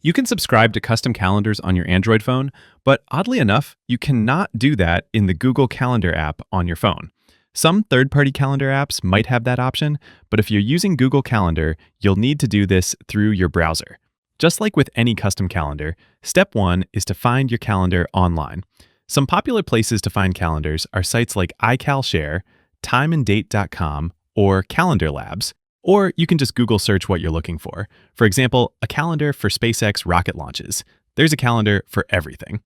You can subscribe to custom calendars on your Android phone, but oddly enough, you cannot do that in the Google Calendar app on your phone. Some third-party calendar apps might have that option, but if you're using Google Calendar, you'll need to do this through your browser. Just like with any custom calendar, step one is to find your calendar online. Some popular places to find calendars are sites like iCalShare, timeanddate.com, or Calendar Labs, or you can just Google search what you're looking for. For example, a calendar for SpaceX rocket launches. There's a calendar for everything.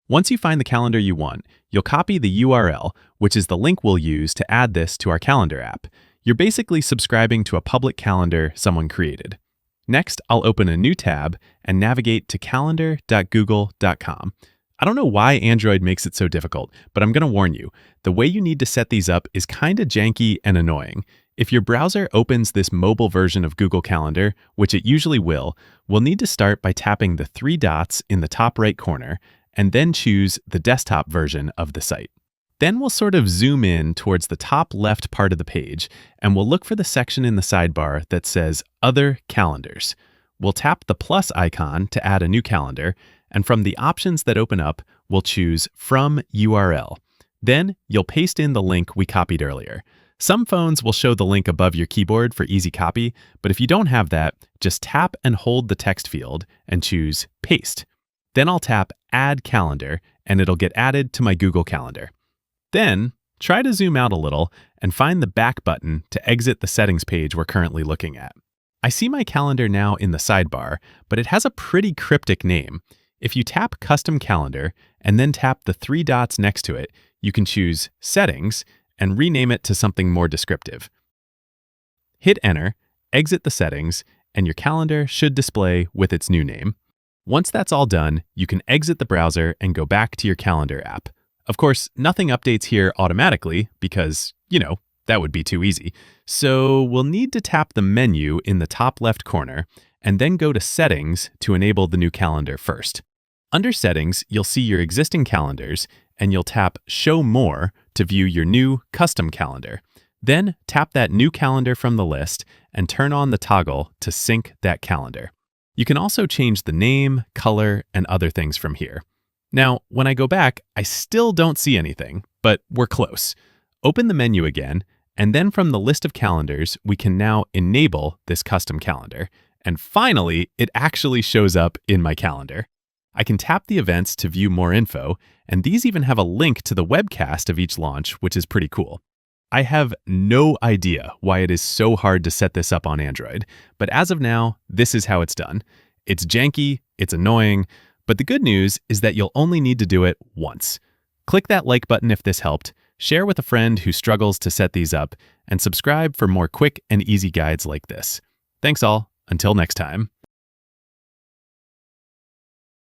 Once you find the calendar you want, you'll copy the URL, which is the link we'll use to add this to our calendar app. You're basically subscribing to a public calendar someone created. Next, I'll open a new tab and navigate to calendar.google.com. I don't know why Android makes it so difficult, but I'm going to warn you, the way you need to set these up is kind of janky and annoying. If your browser opens this mobile version of Google Calendar, which it usually will, we'll need to start by tapping the three dots in the top right corner and then choose the desktop version of the site. Then we'll sort of zoom in towards the top left part of the page, and we'll look for the section in the sidebar that says Other Calendars. We'll tap the plus icon to add a new calendar, and from the options that open up, we'll choose From URL. Then you'll paste in the link we copied earlier. Some phones will show the link above your keyboard for easy copy, but if you don't have that, just tap and hold the text field and choose Paste. Then I'll tap Add Calendar, and it'll get added to my Google Calendar. Then, try to zoom out a little and find the back button to exit the settings page we're currently looking at. I see my calendar now in the sidebar, but it has a pretty cryptic name. If you tap Custom Calendar and then tap the three dots next to it, you can choose Settings and rename it to something more descriptive. Hit Enter, exit the settings, and your calendar should display with its new name. Once that's all done, you can exit the browser and go back to your calendar app. Of course, nothing updates here automatically because, that would be too easy. So we'll need to tap the menu in the top left corner and then go to Settings to enable the new calendar first. Under Settings, you'll see your existing calendars, and you'll tap Show More to view your new custom calendar. Then tap that new calendar from the list and turn on the toggle to sync that calendar. You can also change the name, color, and other things from here. Now, when I go back, I still don't see anything, but we're close. Open the menu again, and then from the list of calendars, we can now enable this custom calendar. And finally, it actually shows up in my calendar. I can tap the events to view more info, and these even have a link to the webcast of each launch, which is pretty cool. I have no idea why it is so hard to set this up on Android, but as of now, this is how it's done. It's janky, it's annoying, but the good news is that you'll only need to do it once. Click that like button if this helped, share with a friend who struggles to set these up, and subscribe for more quick and easy guides like this. Thanks all, until next time.